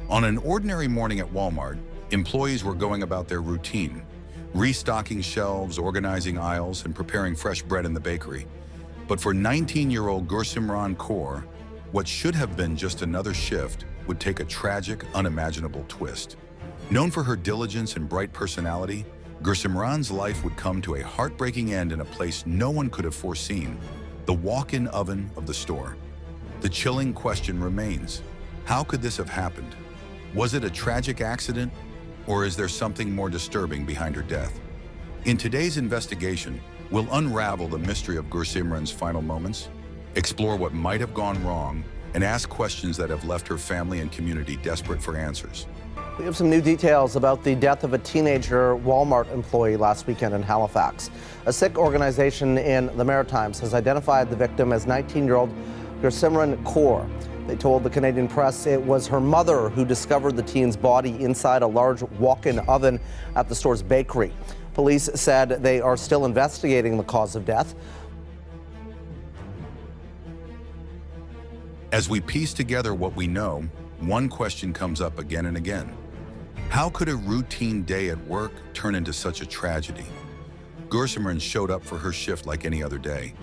On an ordinary morning at Walmart, employees were going about their routine, restocking shelves, organizing aisles, and preparing fresh bread in the bakery. But for 19-year-old Gursimran Kaur, what should have been just another shift would take a tragic, unimaginable twist. Known for her diligence and bright personality, Gursimran's life would come to a heartbreaking end in a place no one could have foreseen, the walk-in oven of the store. The chilling question remains, how could this have happened? Was it a tragic accident, or is there something more disturbing behind her death? In today's investigation, we'll unravel the mystery of Gursimran's final moments, explore what might have gone wrong, and ask questions that have left her family and community desperate for answers. We have some new details about the death of a teenager Walmart employee last weekend in Halifax. A Sikh organization in the Maritimes has identified the victim as 19-year-old Gursimran Kaur. They told the Canadian press it was her mother who discovered the teen's body inside a large walk-in oven at the store's bakery. Police said they are still investigating the cause of death. As we piece together what we know, one question comes up again and again. How could a routine day at work turn into such a tragedy? Gursimran showed up for her shift like any other day.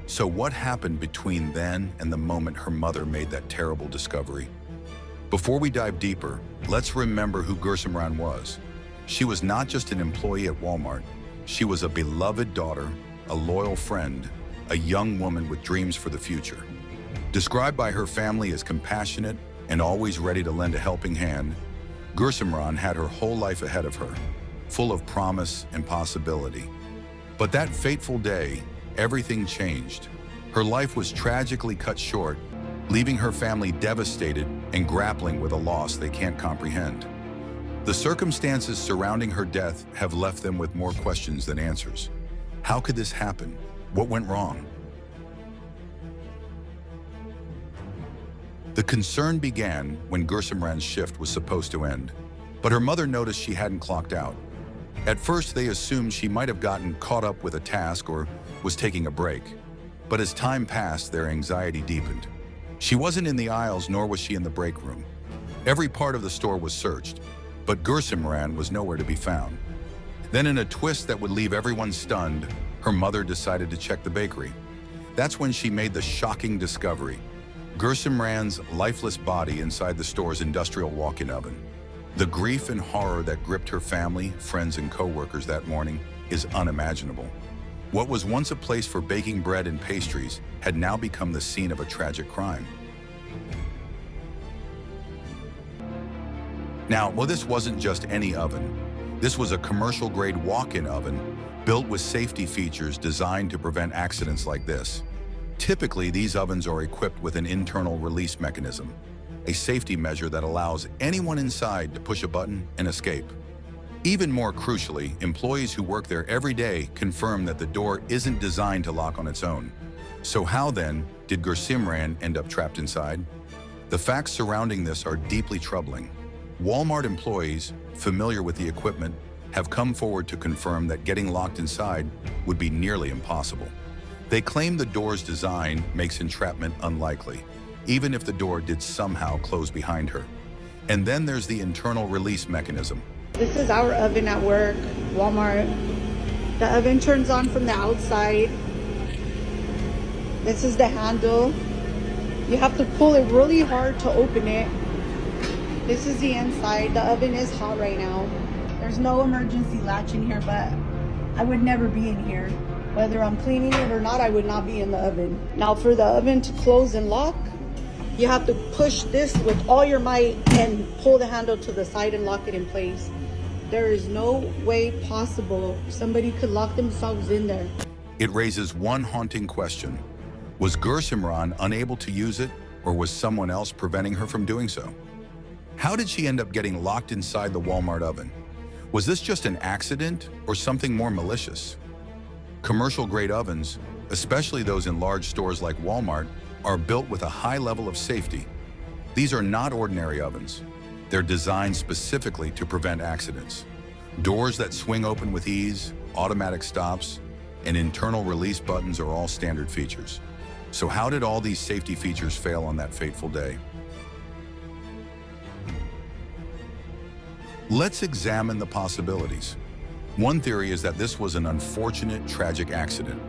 So what happened between then and the moment her mother made that terrible discovery? Before we dive deeper, let's remember who Gursimran was. She was not just an employee at Walmart. She was a beloved daughter, a loyal friend, a young woman with dreams for the future. Described by her family as compassionate and always ready to lend a helping hand, Gursimran had her whole life ahead of her, full of promise and possibility. But that fateful day, everything changed. Her life was tragically cut short, leaving her family devastated and grappling with a loss they can't comprehend. The circumstances surrounding her death have left them with more questions than answers. How could this happen? What went wrong? The concern began when Gursimran's shift was supposed to end, but her mother noticed she hadn't clocked out. At first, they assumed she might have gotten caught up with a task or was taking a break. But as time passed, their anxiety deepened. She wasn't in the aisles, nor was she in the break room. Every part of the store was searched, but Gursimran was nowhere to be found. Then, in a twist that would leave everyone stunned, her mother decided to check the bakery. That's when she made the shocking discovery: Gursimran's lifeless body inside the store's industrial walk-in oven. The grief and horror that gripped her family, friends, and co-workers that morning is unimaginable. What was once a place for baking bread and pastries had now become the scene of a tragic crime. Now, this wasn't just any oven. This was a commercial-grade walk-in oven built with safety features designed to prevent accidents like this. Typically, these ovens are equipped with an internal release mechanism, a safety measure that allows anyone inside to push a button and escape. Even more crucially, employees who work there every day confirm that the door isn't designed to lock on its own. So how then did Gursimran end up trapped inside? The facts surrounding this are deeply troubling. Walmart employees, familiar with the equipment, have come forward to confirm that getting locked inside would be nearly impossible. They claim the door's design makes entrapment unlikely, even if the door did somehow close behind her. And then there's the internal release mechanism. This is our oven at work, Walmart. The oven turns on from the outside. This is the handle. You have to pull it really hard to open it. This is the inside. The oven is hot right now. There's no emergency latch in here, but I would never be in here. Whether I'm cleaning it or not, I would not be in the oven. Now for the oven to close and lock, you have to push this with all your might and pull the handle to the side and lock it in place. There is no way possible somebody could lock themselves in there. It raises one haunting question. Was Gursimran unable to use it, or was someone else preventing her from doing so? How did she end up getting locked inside the Walmart oven? Was this just an accident or something more malicious? Commercial-grade ovens, especially those in large stores like Walmart, are built with a high level of safety. These are not ordinary ovens. They're designed specifically to prevent accidents. Doors that swing open with ease, automatic stops, and internal release buttons are all standard features. So how did all these safety features fail on that fateful day? Let's examine the possibilities. One theory is that this was an unfortunate, tragic accident,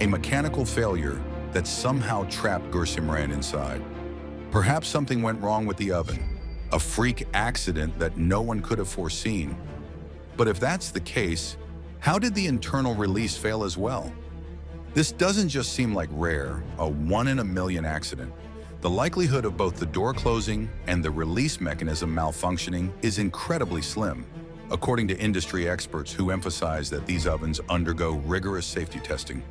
a mechanical failure that somehow trapped Gursimran inside. Perhaps something went wrong with the oven, a freak accident that no one could have foreseen. But if that's the case, how did the internal release fail as well? This doesn't just seem like rare, a 1 in a million accident. The likelihood of both the door closing and the release mechanism malfunctioning is incredibly slim, according to industry experts who emphasize that these ovens undergo rigorous safety testing.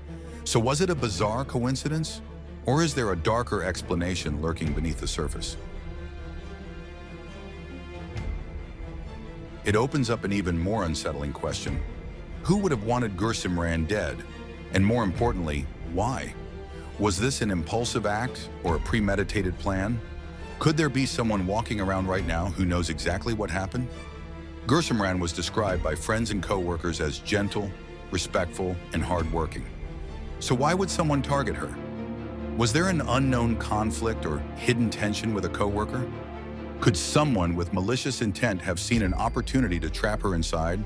So was it a bizarre coincidence, or is there a darker explanation lurking beneath the surface? It opens up an even more unsettling question. Who would have wanted Gursimran dead? And more importantly, why? Was this an impulsive act or a premeditated plan? Could there be someone walking around right now who knows exactly what happened? Gursimran was described by friends and co-workers as gentle, respectful, and hardworking. So why would someone target her? Was there an unknown conflict or hidden tension with a co-worker? Could someone with malicious intent have seen an opportunity to trap her inside?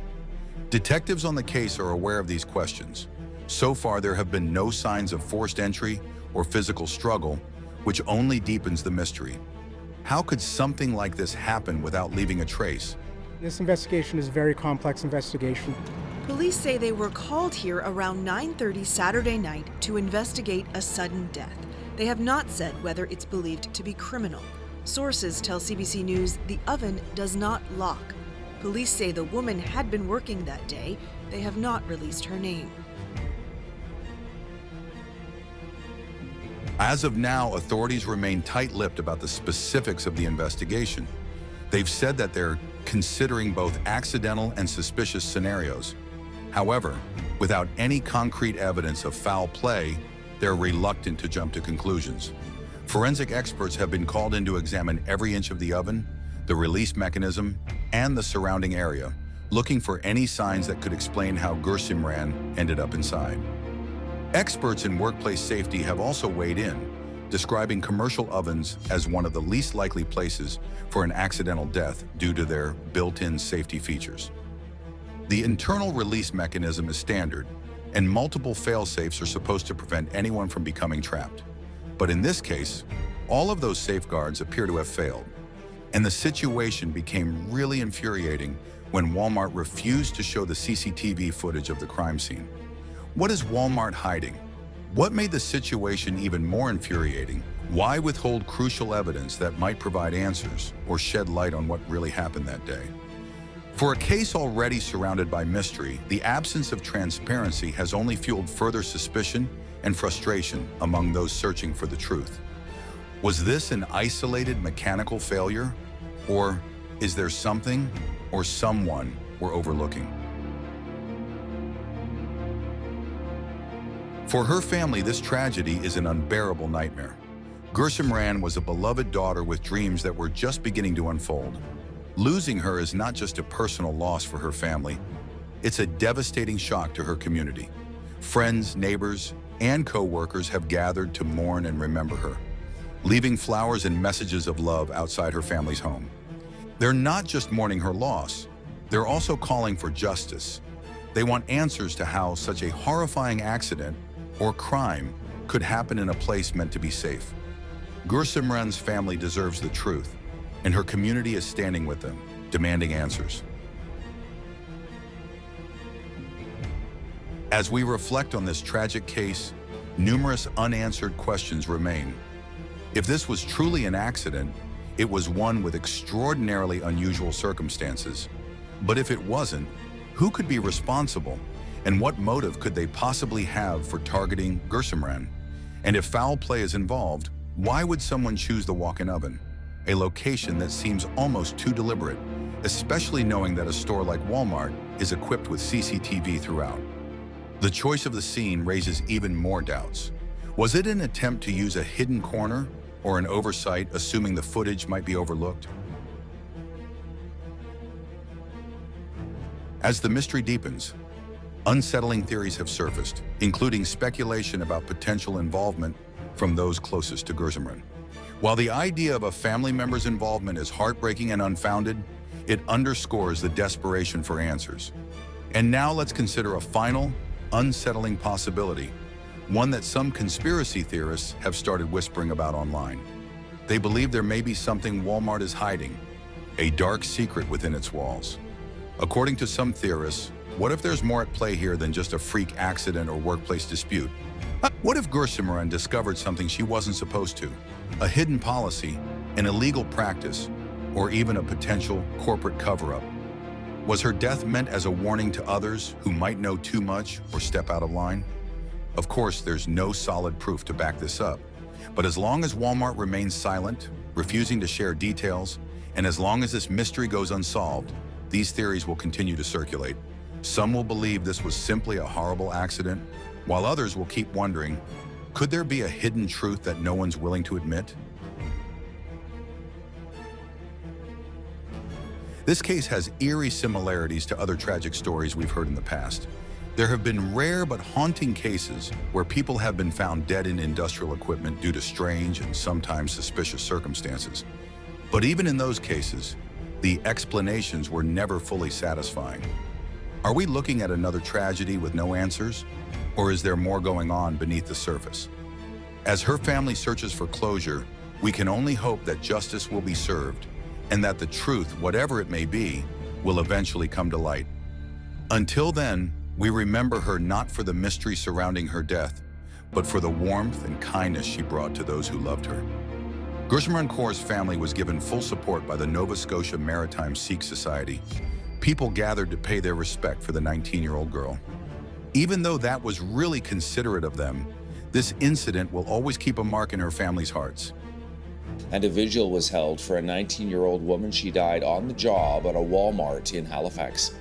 Detectives on the case are aware of these questions. So far, there have been no signs of forced entry or physical struggle, which only deepens the mystery. How could something like this happen without leaving a trace? This investigation is a very complex investigation. Police say they were called here around 9:30 Saturday night to investigate a sudden death. They have not said whether it's believed to be criminal. Sources tell CBC News the oven does not lock. Police say the woman had been working that day. They have not released her name. As of now, authorities remain tight-lipped about the specifics of the investigation. They've said that they're considering both accidental and suspicious scenarios. However, without any concrete evidence of foul play, they're reluctant to jump to conclusions. Forensic experts have been called in to examine every inch of the oven, the release mechanism, and the surrounding area, looking for any signs that could explain how Gursimran ended up inside. Experts in workplace safety have also weighed in, describing commercial ovens as one of the least likely places for an accidental death due to their built-in safety features. The internal release mechanism is standard, and multiple fail-safes are supposed to prevent anyone from becoming trapped. But in this case, all of those safeguards appear to have failed, and the situation became really infuriating when Walmart refused to show the CCTV footage of the crime scene. What is Walmart hiding? What made the situation even more infuriating? Why withhold crucial evidence that might provide answers or shed light on what really happened that day? For a case already surrounded by mystery, the absence of transparency has only fueled further suspicion and frustration among those searching for the truth. Was this an isolated mechanical failure? Or is there something or someone we're overlooking? For her family, this tragedy is an unbearable nightmare. Gursimran was a beloved daughter with dreams that were just beginning to unfold. Losing her is not just a personal loss for her family, it's a devastating shock to her community. Friends, neighbors, and co-workers have gathered to mourn and remember her, leaving flowers and messages of love outside her family's home. They're not just mourning her loss, they're also calling for justice. They want answers to how such a horrifying accident or crime could happen in a place meant to be safe. Gursimran's family deserves the truth, and her community is standing with them, demanding answers. As we reflect on this tragic case, numerous unanswered questions remain. If this was truly an accident, it was one with extraordinarily unusual circumstances. But if it wasn't, who could be responsible? And what motive could they possibly have for targeting Gursimran? And if foul play is involved, why would someone choose the walk-in oven? A location that seems almost too deliberate, especially knowing that a store like Walmart is equipped with CCTV throughout. The choice of the scene raises even more doubts. Was it an attempt to use a hidden corner or an oversight, assuming the footage might be overlooked? As the mystery deepens, unsettling theories have surfaced, including speculation about potential involvement from those closest to Gursimran. While the idea of a family member's involvement is heartbreaking and unfounded, It underscores the desperation for answers. And now let's consider a final, unsettling possibility, one that some conspiracy theorists have started whispering about online. They believe there may be something Walmart is hiding, a dark secret within its walls. According to some theorists, what if there's more at play here than just a freak accident or workplace dispute? What if Gursimran discovered something she wasn't supposed to? A hidden policy, an illegal practice, or even a potential corporate cover-up? Was her death meant as a warning to others who might know too much or step out of line? Of course, there's no solid proof to back this up. But as long as Walmart remains silent, refusing to share details, and as long as this mystery goes unsolved, these theories will continue to circulate. Some will believe this was simply a horrible accident, while others will keep wondering, could there be a hidden truth that no one's willing to admit? This case has eerie similarities to other tragic stories we've heard in the past. There have been rare but haunting cases where people have been found dead in industrial equipment due to strange and sometimes suspicious circumstances. But even in those cases, the explanations were never fully satisfying. Are we looking at another tragedy with no answers? Or is there more going on beneath the surface? As her family searches for closure, we can only hope that justice will be served and that the truth, whatever it may be, will eventually come to light. Until then, we remember her not for the mystery surrounding her death, but for the warmth and kindness she brought to those who loved her. Gursimran Kaur's family was given full support by the Nova Scotia Maritime Sikh Society. People gathered to pay their respect for the 19-year-old girl. Even though that was really considerate of them, this incident will always keep a mark in her family's hearts. And a vigil was held for a 19-year-old woman. She died on the job at a Walmart in Halifax.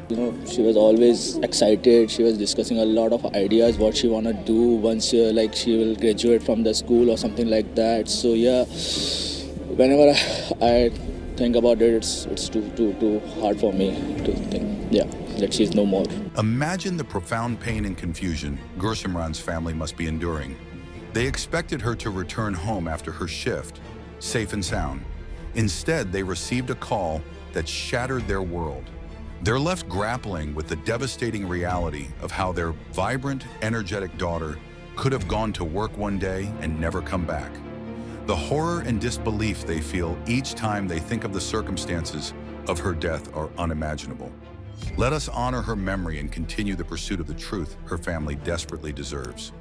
She was always excited. She was discussing a lot of ideas, what she want to do once like she will graduate from the school or something like that. So yeah, whenever I think about it, it's too hard for me to think, yeah, that she's no more. Imagine the profound pain and confusion Gursimran's family must be enduring. They expected her to return home after her shift, safe and sound. Instead, they received a call that shattered their world. They're left grappling with the devastating reality of how their vibrant, energetic daughter could have gone to work one day and never come back. The horror and disbelief they feel each time they think of the circumstances of her death are unimaginable. Let us honor her memory and continue the pursuit of the truth her family desperately deserves.